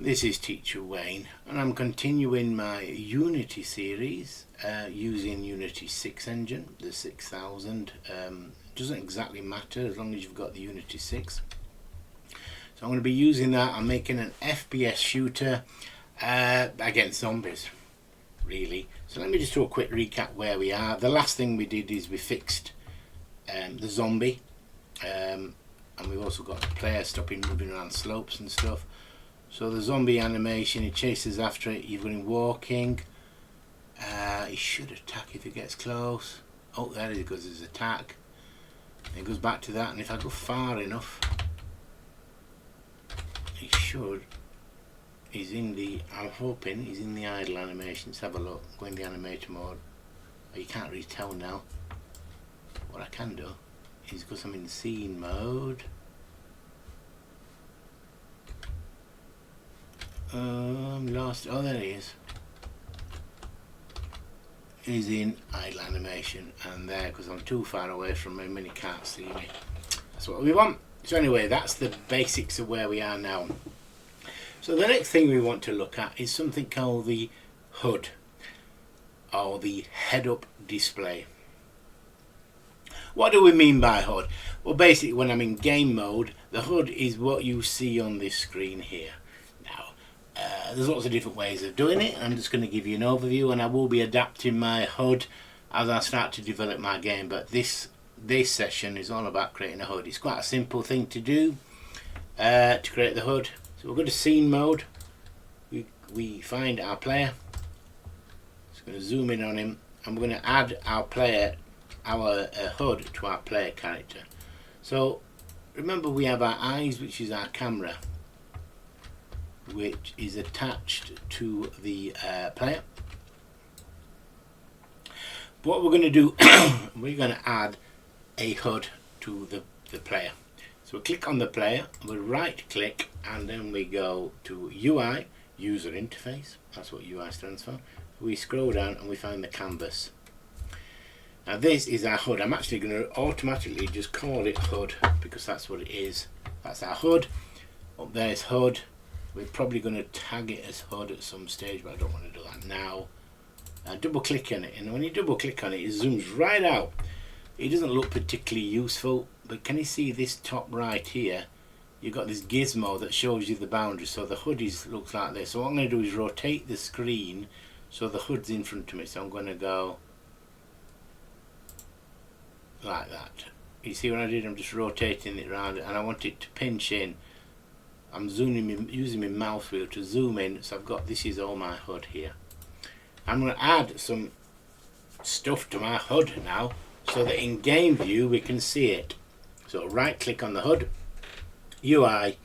This is Teacher Wayne, and I'm continuing my Unity series using UNITY6 engine, the 6000. Doesn't exactly matter as long as you've got the UNITY6. So I'm going to be using that. I'm making an FPS shooter against zombies, really. So let me just do a quick recap where we are. The last thing we did is we fixed the zombie, and we've also got the player stopping moving around slopes and stuff. So the zombie animation, he chases after it, you've got him walking. He should attack if he gets close. Oh, there he goes, his attack. And he goes back to that, and if I go far enough, he should. He's in the, I'm hoping he's in the idle animation. Let's have a look. Go in the animator mode. Oh, you can't really tell now. What I can do is, because I'm in scene mode, lost. Oh, there he is. He's in idle animation, and there, because I'm too far away from him and he can't see me. That's what we want. So anyway, that's the basics of where we are now. So the next thing we want to look at is something called the HUD, or the head-up display. What do we mean by HUD? Well, basically, when I'm in game mode, the HUD is what you see on this screen here. There's lots of different ways of doing it. I'm just going to give you an overview, and I will be adapting my HUD as I start to develop my game. But this session is all about creating a HUD. It's quite a simple thing to do to create the HUD. So we'll go to scene mode. We find our player. Just going to zoom in on him, and we're going to add our player, our HUD to our player character. So remember, we have our eyes, which is our camera, which is attached to the player. What we're going to do, we're going to add a HUD to the player. So we click on the player, we right click, and then we go to UI, user interface. That's what UI stands for. We scroll down and we find the canvas. Now this is our HUD. I'm actually going to automatically just call it HUD because that's what it is. That's our HUD. Up there is HUD. We're probably going to tag it as HUD at some stage, but I don't want to do that now. Double click on it, and when you double click on it, it zooms right out. It doesn't look particularly useful, but can you see this top right here? You've got this gizmo that shows you the boundary, so the HUD looks like this. So what I'm going to do is rotate the screen so the HUD's in front of me. So I'm going to go like that. You see what I did? I'm just rotating it around, and I want it to pinch in. I'm zooming in, using my mouse wheel to zoom in, so I've got, this is all my HUD here. I'm going to add some stuff to my HUD now, so that in game view we can see it. So right click on the HUD, UI.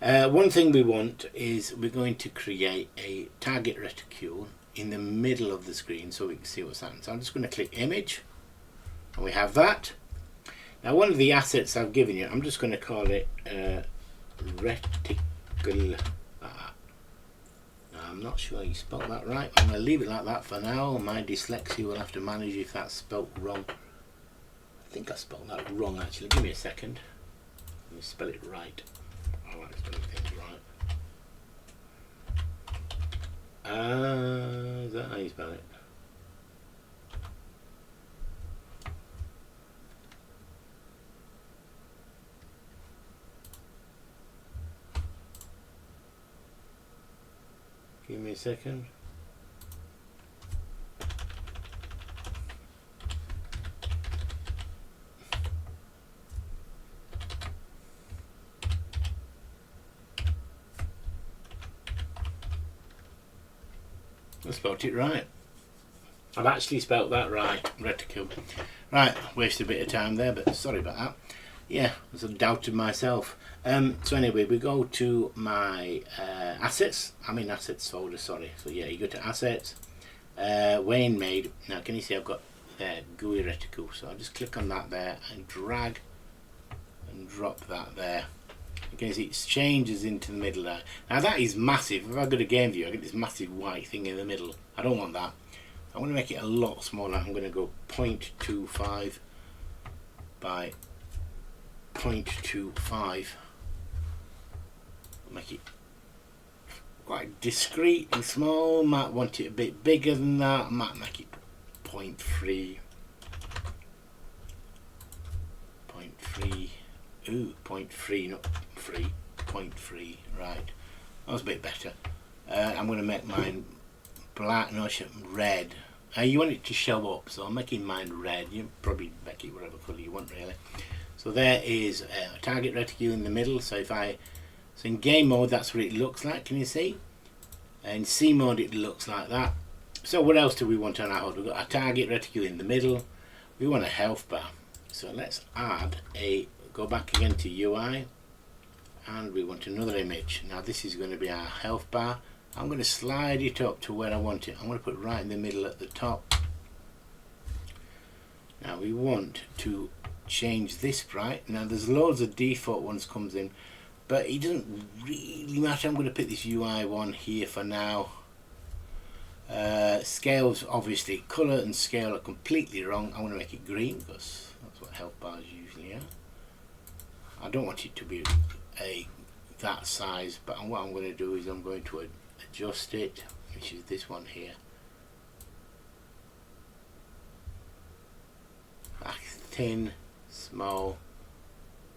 One thing we want is we're going to create a target reticule in the middle of the screen so we can see what's happening. So I'm just going to click image, and we have that. Now one of the assets I've given you, I'm just going to call it reticle. I'm not sure you spelled that right. I'm going to leave it like that for now. My dyslexia will have to manage if that's spelt wrong. I think I spelled that wrong actually. Give me a second. Let me spell it right. I like spelling things right. Is that how you spell it? Give me a second. I spelt it right. I've actually spelt that right, reticule. Right, wasted a bit of time there, but sorry about that. Yeah, I sort of doubted myself. So anyway, we go to my assets. I'm in assets folder, sorry. So yeah, you go to assets, Wayne made. Now can you see I've got there GUI reticule, so I'll just click on that there and drag and drop that there. You can see it changes into the middle there. Now that is massive. If I go to game view, I get this massive white thing in the middle. I don't want that. I want to make it a lot smaller. I'm going to go 0.25 by 0.25. Make it quite discreet and small. Might want it a bit bigger than that. Might make it 0.3. 0.3. Ooh, 0.3, not 3. 0.3. Right. That was a bit better. I'm going to make mine black, no, red. You want it to show up, so I'm making mine red. You probably make it whatever colour you want, really. So there is a target reticule in the middle. So in game mode, that's what it looks like. Can you see? In C mode, it looks like that. So what else do we want on our HUD? We've got a target reticule in the middle. We want a health bar. So let's go back again to UI, and we want another image. Now this is going to be our health bar. I'm going to slide it up to where I want it. I'm going to put it right in the middle at the top. Now we want to change this bright. Now there's loads of default ones comes in, but it doesn't really matter. I'm going to pick this UI one here for now. Scales, obviously, colour and scale are completely wrong. I want to make it green because that's what health bars usually are. I don't want it to be that size, but what I'm going to do is I'm going to adjust it, which is this one here. A thin, small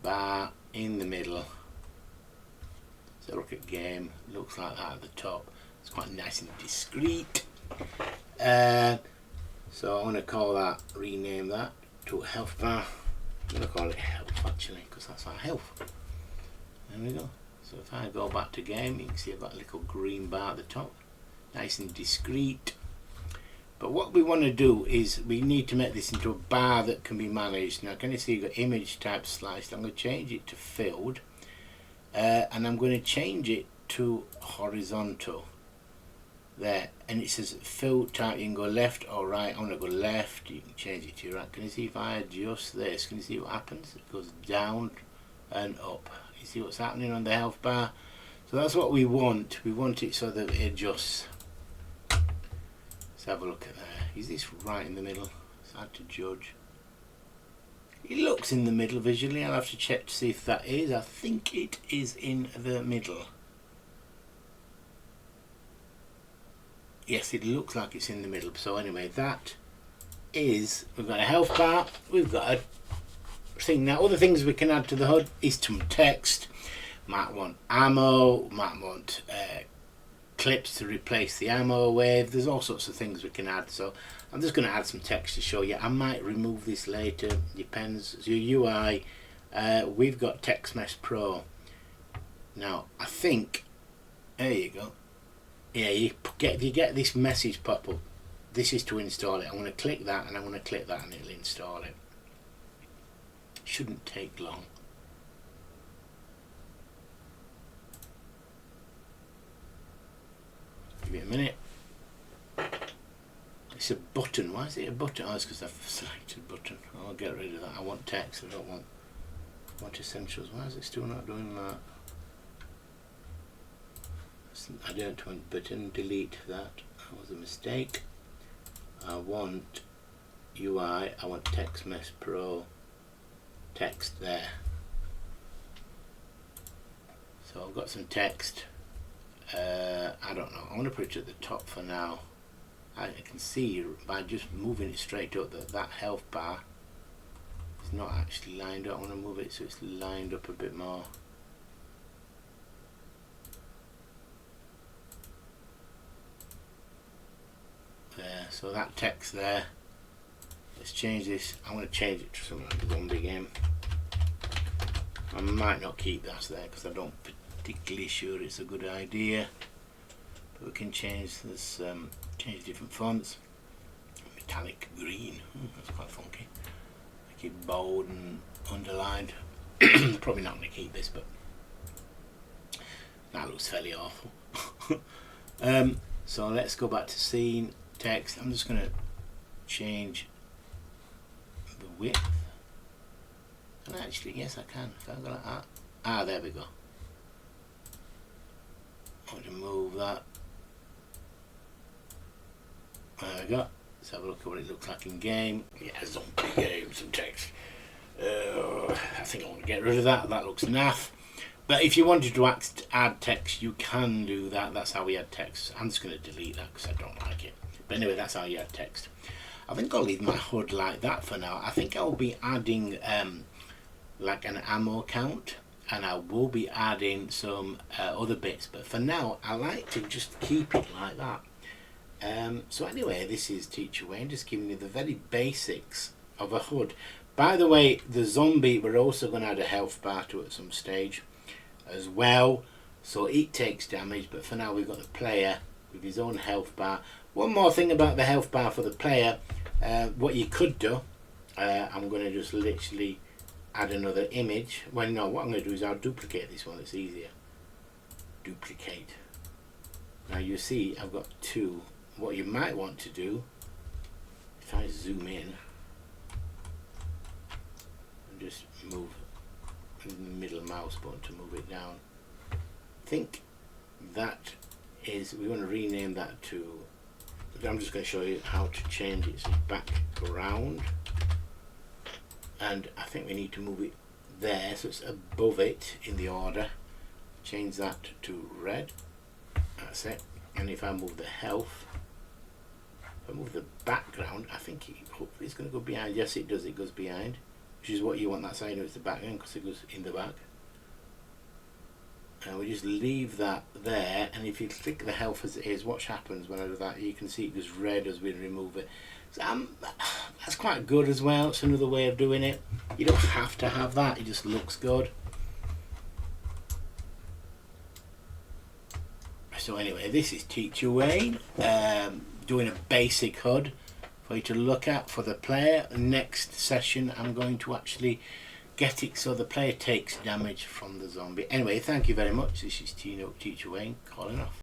bar in the middle. So look at game, looks like that at the top. It's quite nice and discreet. So I'm going to call that, rename that to a health bar. I'm going to call it health actually, because that's our health. There we go. So if I go back to game, you can see I've got a little green bar at the top. Nice and discreet. But what we want to do is we need to make this into a bar that can be managed. Now can you see you've got image type sliced? I'm going to change it to filled. And I'm going to change it to horizontal. There, and it says fill type. You can go left or right. I'm going to go left. You can change it to your right. Can you see if I adjust this? Can you see what happens? It goes down and up. You see what's happening on the health bar? So that's what we want. We want it so that it adjusts. Let's have a look at there. Is this right in the middle? It's hard to judge. It looks in the middle visually. I'll have to check to see if that is. I think it is in the middle. Yes, it looks like it's in the middle. So anyway, that is, we've got a health bar, we've got a thing. Now other things we can add to the HUD is some text. Might want ammo, might want clips to replace the ammo with. There's all sorts of things we can add. So I'm just going to add some text to show you. I might remove this later, depends. So your UI, we've got Text Mesh Pro. Now I think, there you go. Yeah, you get this message pop up. This is to install it. I'm going to click that and I'm going to click that and it'll install it. Shouldn't take long. Give me a minute. It's a button. Why is it a button? Oh, it's because I've selected button. I'll get rid of that. I want text. I don't want essentials. Why is it still not doing that? I don't want button, delete that. That was a mistake. I want UI, I want Text Mesh Pro text there. So I've got some text. I don't know. I'm going to put it at the top for now. I can see by just moving it straight up that health bar is not actually lined up. I want to move it so it's lined up a bit more. There, so that text there, let's change this. I'm going to change it to something like a zombie game. I might not keep that there because I don't particularly sure it's a good idea, but we can change this, change different fonts. Metallic green, that's quite funky. Make it bold and underlined. Probably not going to keep this, but that looks fairly awful. So let's go back to scene. Text. I'm just going to change the width. And actually, yes, I can. If I go like that. Ah, there we go. I'm going to move that. There we go. Let's have a look at what it looks like in game. Yeah, zombie game, some text. I think I want to get rid of that. That looks naff. But if you wanted to add text, you can do that. That's how we add text. I'm just going to delete that because I don't like it. But anyway, that's how you add text. I think I'll leave my HUD like that for now. I think I'll be adding like an ammo count, and I will be adding some other bits. But for now, I like to just keep it like that. So anyway, this is Teacher Wayne, just giving you the very basics of a HUD. By the way, the zombie, we're also going to add a health bar to at some stage as well, so it takes damage. But for now, we've got the player with his own health bar. One more thing about the health bar for the player, what you could do, I'm going to just literally add another image. Well, no, what I'm going to do is I'll duplicate this one. It's easier. Duplicate. Now you see I've got two. What you might want to do, if I zoom in and just move the middle mouse button to move it down, I think that is, we want to rename that to, I'm just going to show you how to change it. So background, and I think we need to move it there so it's above it in the order. Change that to red. That's it. And if I move the health, if I move the background, I think hopefully it's going to go behind. Yes, it does. It goes behind, which is what you want that side. It's the background because it goes in the back. And we just leave that there. And if you click the health as it is, watch happens when I do that. You can see it goes red as we remove it. So that's quite good as well. It's another way of doing it. You don't have to have that. It just looks good. So anyway, this is Teacher Wayne doing a basic HUD for you to look at for the player. Next session I'm going to actually get it so the player takes damage from the zombie. Anyway, thank you very much. This is Teacher Wayne calling off.